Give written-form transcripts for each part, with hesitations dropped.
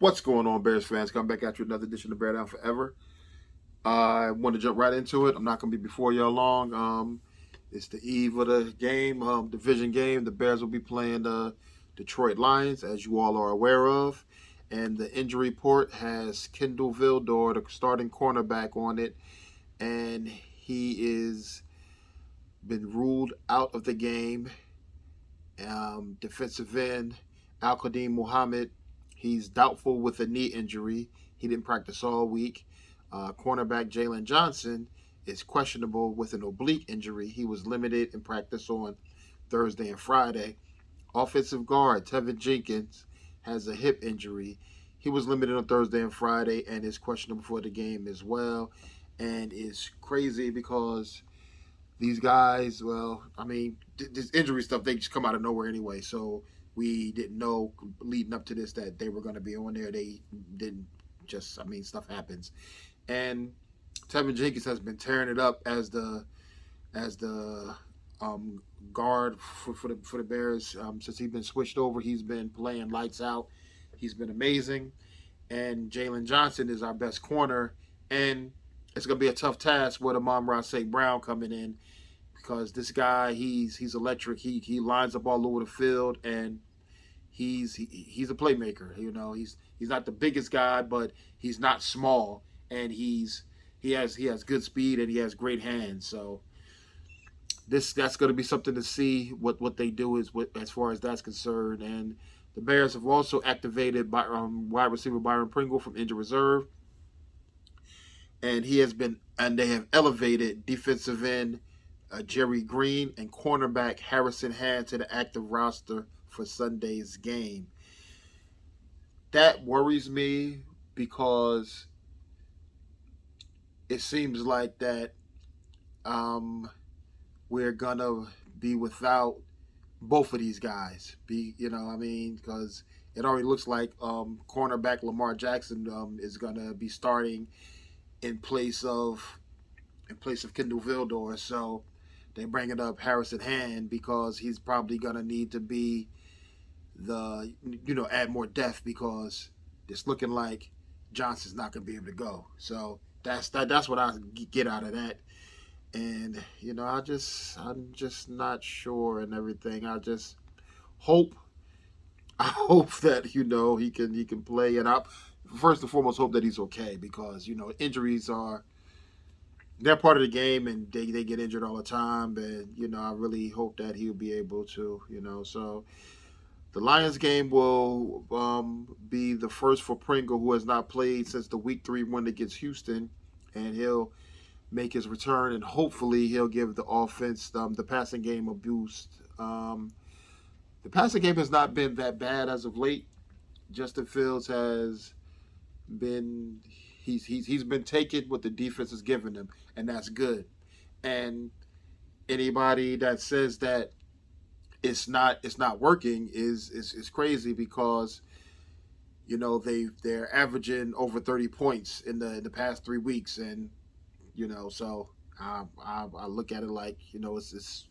What's going on, Bears fans? Come back at you another edition of Bear Down Forever. I want to jump right into it. I'm not going to be before you long. It's the eve of the game, division game. The Bears will be playing the Detroit Lions, as you all are aware of. And the injury report has Kendall Vildor, the starting cornerback, on it. And he is been ruled out of the game. Defensive end, Al-Qadim Muhammad, he's doubtful with a knee injury. He didn't practice all week. Cornerback Jalen Johnson is questionable with an oblique injury. He was limited in practice on Thursday and Friday. Offensive guard Tevin Jenkins has a hip injury. He was limited on Thursday and Friday and is questionable for the game as well. And it's crazy because these guys, well, I mean, this injury stuff, they just come out of nowhere anyway. So we didn't know leading up to this that they were going to be on there. They didn't just, I mean, stuff happens. And Tevin Jenkins has been tearing it up as the guard for the Bears since he's been switched over. He's been playing lights out. He's been amazing. And Jalen Johnson is our best corner. And it's going to be a tough task with Amon-Ra St. Brown coming in because this guy, he's electric. He lines up all over the field, and he's a playmaker. You know, he's not the biggest guy, but he's not small, and he has good speed and he has great hands. So that's going to be something to see what they do as far as that's concerned. And the Bears have also activated wide receiver Byron Pringle from injured reserve. And they have elevated defensive end Jerry Green and cornerback Harrison Hand to the active roster for Sunday's game. That worries me because it seems like that we're gonna be without both of these guys. Because it already looks like cornerback Lamar Jackson is gonna be starting in place of Kendall Vildor. So they bring it up Harrison Hand because he's probably gonna need to be add more depth because it's looking like Johnson's not gonna be able to go. So that's what I get out of that. And I'm just not sure and everything. I hope that he can play, and I first and foremost hope that he's okay because injuries they're part of the game and they get injured all the time, and I really hope that he'll be able to. So the Lions game will be the first for Pringle, who has not played since the Week 3 win against Houston, and he'll make his return, and hopefully he'll give the offense, the passing game, a boost. The passing game has not been that bad as of late. Justin Fields has been he's been taking what the defense has given him, and that's good. And anybody that says that it's not working is crazy because they're averaging over 30 points in the past 3 weeks, and so I look at it like it's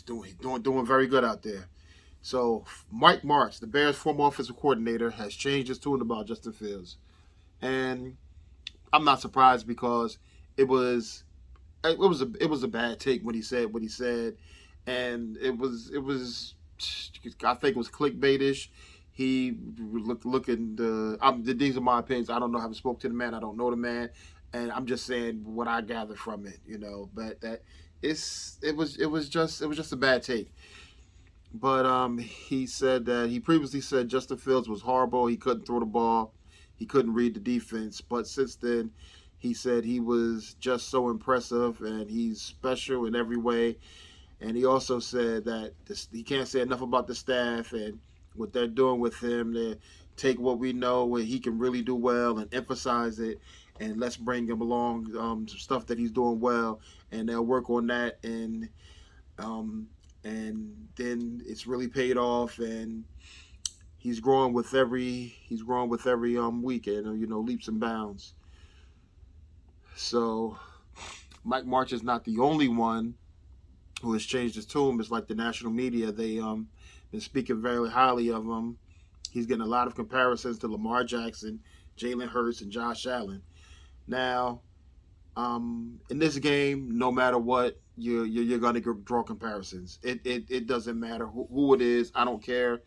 doing very good out there. So Mike Martz, the Bears' former offensive coordinator, has changed his tune about Justin Fields, and I'm not surprised because it was a bad take when he said what he said, and it was I think it was clickbaitish. He looking these are my opinions. I don't know. I haven't spoke to the man. I don't know the man, and I'm just saying what I gather from it. But that it was just a bad take. But he said that he previously said Justin Fields was horrible. He couldn't throw the ball. He couldn't read the defense. But since then, he said he was just so impressive and he's special in every way. And he also said that he can't say enough about the staff and what they're doing with him. They take what we know where he can really do well and emphasize it. And let's bring him along some stuff that he's doing well. And they'll work on that. And then it's really paid off, and he's growing with every week, and leaps and bounds. So Mike Martz is not the only one who has changed his tune. It's like the national media, they been speaking very highly of him, He's getting a lot of comparisons to Lamar Jackson, Jalen Hurts, and Josh Allen. Now, in this game, no matter what, you're going to draw comparisons. It doesn't matter who it is. I don't care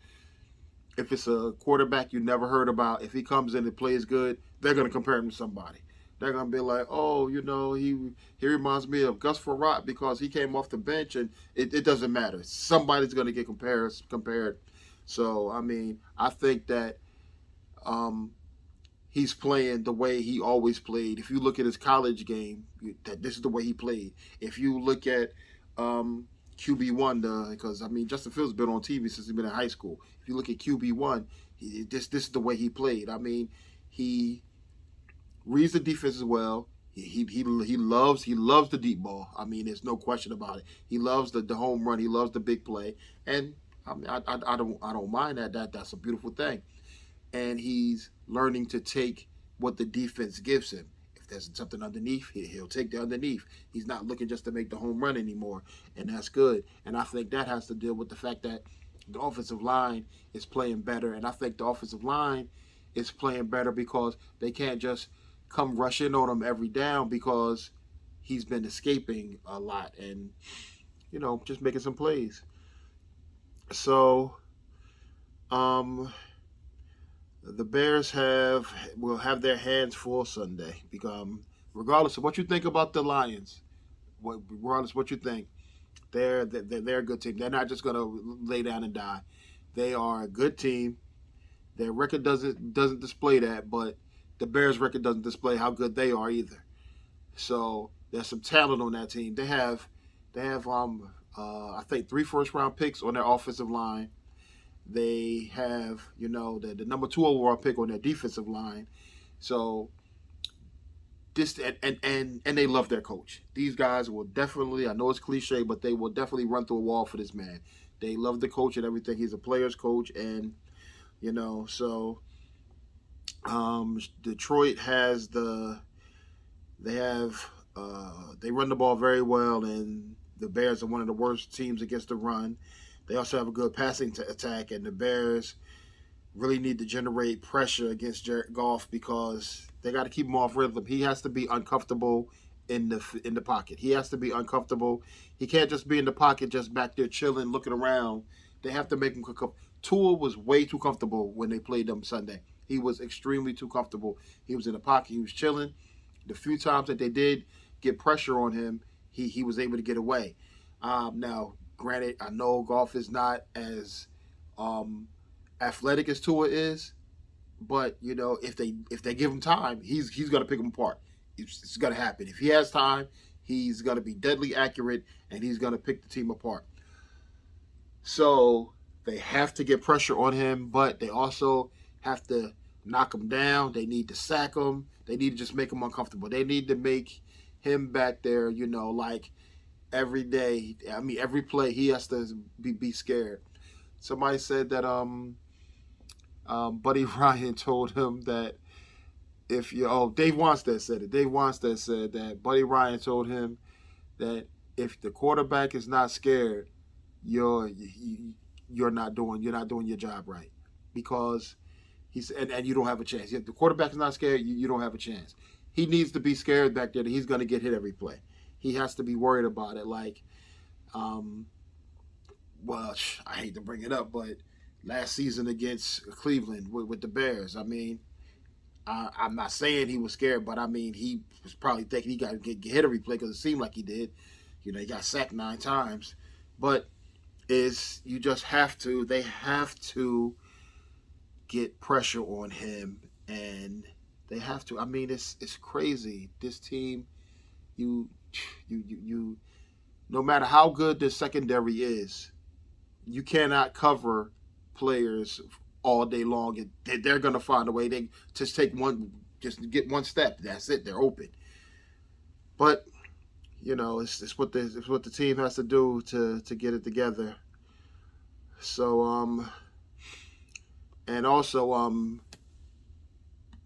if it's a quarterback you never heard about. If he comes in and plays good, they're going to compare him to somebody. They're going to be like, oh, he reminds me of Gus Frerotte because he came off the bench, and it doesn't matter. Somebody's going to get compared. So, I mean, I think that he's playing the way he always played. If you look at his college game, that this is the way he played. If you look at QB1, because I mean Justin Fields has been on TV since he's been in high school. If you look at QB1, this is the way he played. I mean, he reads the defense as well. He loves the deep ball. I mean, there's no question about it. He loves the home run. He loves the big play, and I mean, I don't mind that. That's a beautiful thing. And he's learning to take what the defense gives him. If there's something underneath, he'll take the underneath. He's not looking just to make the home run anymore, and that's good. And I think that has to deal with the fact that the offensive line is playing better, and I think the offensive line is playing better because they can't just come rush in on him every down because he's been escaping a lot and just making some plays. So, the Bears will have their hands full Sunday. Because regardless of what you think about the Lions, regardless of what you think, they're a good team. They're not just going to lay down and die. They are a good team. Their record doesn't display that, but the Bears' record doesn't display how good they are either. So there's some talent on that team. They have I think 3 first-round picks on their offensive line. They have, the number 2 overall pick on their defensive line. So this and they love their coach. These guys will definitely, I know it's cliche, but they will definitely run through a wall for this man. They love the coach and everything. He's a player's coach, and so Detroit they run the ball very well, and the Bears are one of the worst teams against the run. They also have a good passing attack, and the Bears really need to generate pressure against Jared Goff because they got to keep him off rhythm. He has to be uncomfortable in the pocket. He has to be uncomfortable. He can't just be in the pocket, just back there chilling, looking around. They have to make him comfortable. Tua was way too comfortable when they played them Sunday. He was extremely too comfortable. He was in the pocket. He was chilling. The few times that they did get pressure on him, he was able to get away. Now, granted, I know Goff is not as athletic as Tua is, but if they give him time, he's gonna pick them apart. It's gonna happen. If he has time, he's gonna be deadly accurate, and he's gonna pick the team apart. So they have to get pressure on him, but they also have to knock him down. They need to sack him. They need to just make him uncomfortable. They need to make him back there, like every day. I mean, every play he has to be scared. Somebody said that Buddy Ryan told him that Dave Wannstedt said it. Dave Wannstedt said that Buddy Ryan told him that if the quarterback is not scared, you're not doing your job right, because and you don't have a chance. If the quarterback is not scared, you don't have a chance. He needs to be scared back there that he's going to get hit every play. He has to be worried about it. Like, well, I hate to bring it up, but last season against Cleveland with the Bears, I mean, I'm not saying he was scared, but I mean, he was probably thinking he got to get hit every play because it seemed like he did. He got sacked 9 times. But they have to get pressure on him, and they have to. I mean, it's crazy. This team, you no matter how good the secondary is, you cannot cover players all day long. They're going to find a way. They just get one step. That's it. They're open. But it's what the team has to do to get it together. So and also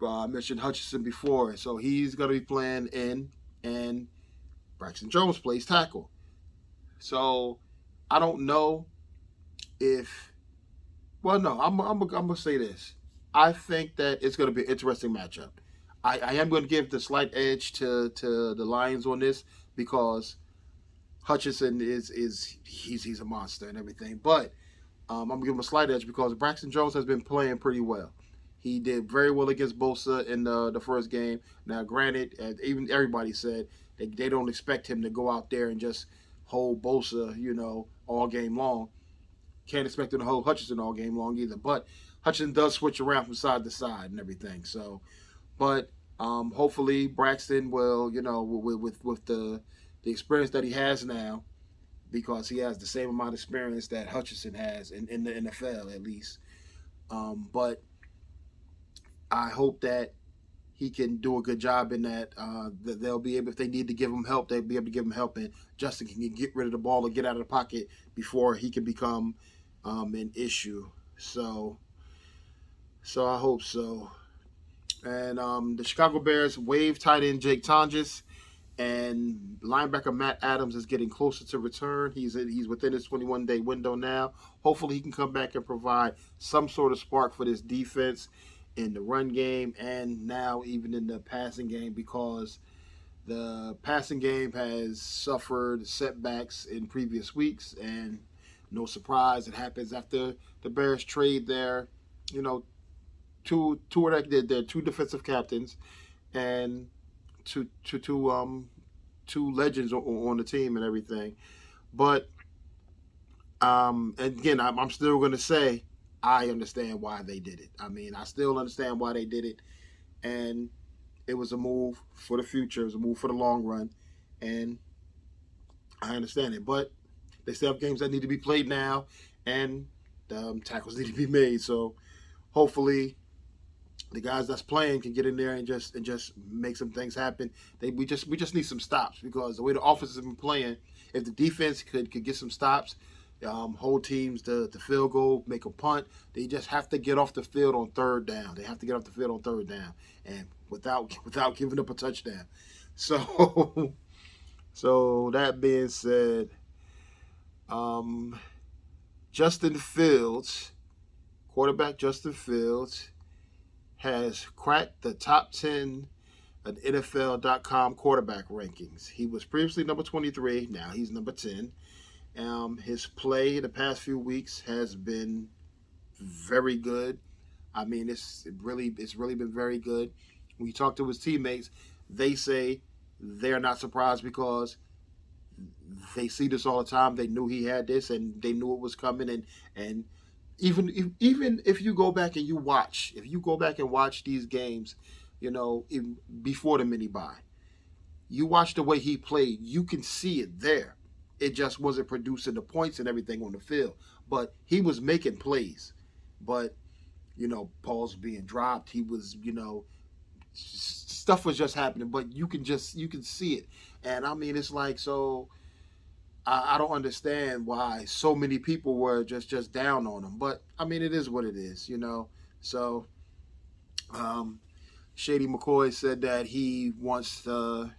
I mentioned Hutchinson before, so he's going to be playing in, and Braxton Jones plays tackle. So I don't know if Well, no, I'm gonna say this. I think that it's gonna be an interesting matchup. I am going to give the slight edge to the Lions on this because Hutchinson is he's a monster and everything. But I'm gonna give him a slight edge because Braxton Jones has been playing pretty well. He did very well against Bosa in the first game. Now, granted, even everybody said they don't expect him to go out there and just hold Bosa, all game long. Can't expect him to hold Hutchinson all game long either. But Hutchinson does switch around from side to side and everything. So, but hopefully Braxton will, with the experience that he has now, because he has the same amount of experience that Hutchinson has in the NFL at least. But I hope that he can do a good job in that. That they'll be able, if they need to give him help, they'll be able to give him help, and Justin can get rid of the ball or get out of the pocket before he can become an issue. So I hope so. And the Chicago Bears waived tight end Jake Tonjes, and linebacker Matt Adams is getting closer to return. He's within his 21-day window now. Hopefully, he can come back and provide some sort of spark for this defense in the run game and now even in the passing game, because the passing game has suffered setbacks in previous weeks, and no surprise, it happens after the Bears trade their, two defensive captains and two legends on the team and everything. But and again, I'm still going to say I understand why they did it. I mean, I still understand why they did it, and it was a move for the future. It was a move for the long run, and I understand it. But they still have games that need to be played now, and tackles need to be made. So hopefully, the guys that's playing can get in there and just make some things happen. We just need some stops, because the way the offense has been playing, if the defense could get some stops, hold teams to field goal, make a punt, they just have to get off the field on third down. They have to get off the field on third down, and without giving up a touchdown. So so that being said, Justin Fields, quarterback Justin Fields, has cracked the top 10 at NFL.com quarterback rankings. He was previously number 23. Now he's number 10. His play the past few weeks has been very good. I mean, it's really been very good. When you talk to his teammates, they say they're not surprised because they see this all the time. They knew he had this, and they knew it was coming. And even if you go back and watch these games, before the mini bye, you watch the way he played, you can see it there. It just wasn't producing the points and everything on the field, but he was making plays. But balls being dropped, he was, stuff was just happening. But you can see it, and I mean, it's like, so I don't understand why so many people were just down on him. But I mean, it is what it is, So Shady McCoy said that he wants to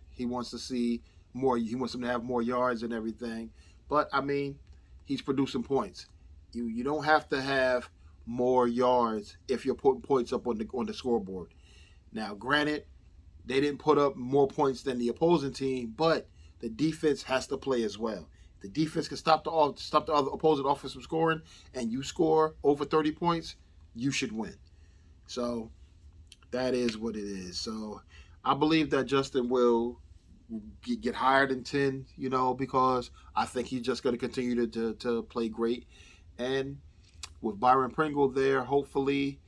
see more. He wants him to have more yards and everything. But I mean, he's producing points. You don't have to have more yards if you're putting points up on the scoreboard. Now, granted, they didn't put up more points than the opposing team, but the defense has to play as well. The defense can stop the other opposing offense from scoring, and you score over 30 points, you should win. So that is what it is. So I believe that Justin will get higher than 10, because I think he's just going to continue to play great. And with Byron Pringle there, hopefully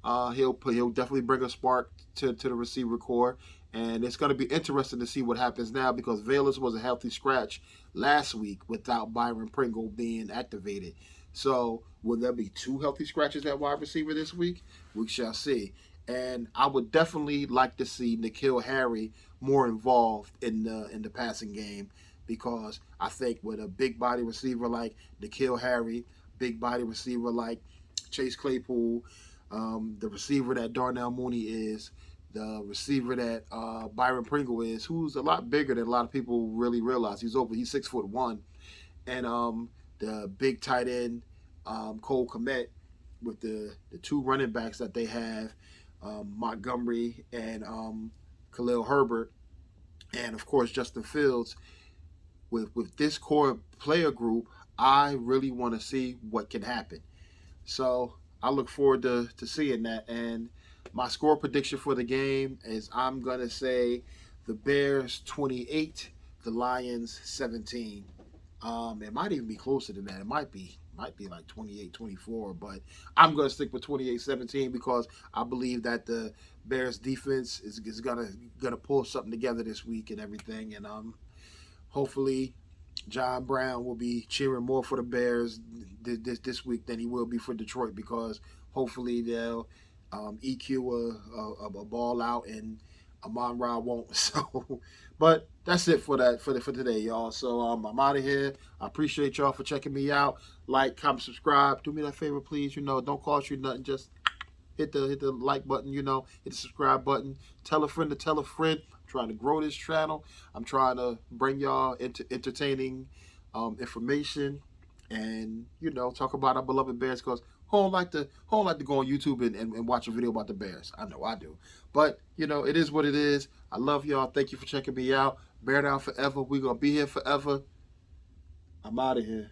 he'll definitely bring a spark to the receiver core. And it's going to be interesting to see what happens now, because Velus was a healthy scratch last week without Byron Pringle being activated. So will there be 2 healthy scratches at wide receiver this week? We shall see. And I would definitely like to see N'Keal Harry more involved in the passing game, because I think with a big body receiver like N'Keal Harry, big body receiver like Chase Claypool, the receiver that Darnell Mooney is, the receiver that Byron Pringle is, who's a lot bigger than a lot of people really realize. He's 6'1", and the big tight end Cole Kmet, with the two running backs that they have, Montgomery and Khalil Herbert, and of course Justin Fields. With this core player group, I really want to see what can happen. So I look forward to seeing that. And my score prediction for the game is I'm gonna say the Bears 28, the Lions 17. It might even be closer than that. It might be like 28-24, but I'm going to stick with 28-17 because I believe that the Bears defense is gonna pull something together this week and everything, and hopefully John Brown will be cheering more for the Bears this week than he will be for Detroit because hopefully they'll EQ a ball out and Amon-Ra won't. So, but that's it for today, y'all. So I'm out of here. I appreciate y'all for checking me out. Like, comment, subscribe. Do me that favor, please. Don't cost you nothing. Just hit the like button. Hit the subscribe button. Tell a friend to tell a friend. I'm trying to grow this channel. I'm trying to bring y'all into entertaining information and talk about our beloved Bears because who don't like to go on YouTube and watch a video about the Bears. I know I do. But it is what it is. I love y'all. Thank you for checking me out. Bear down forever. We're gonna be here forever. I'm out of here.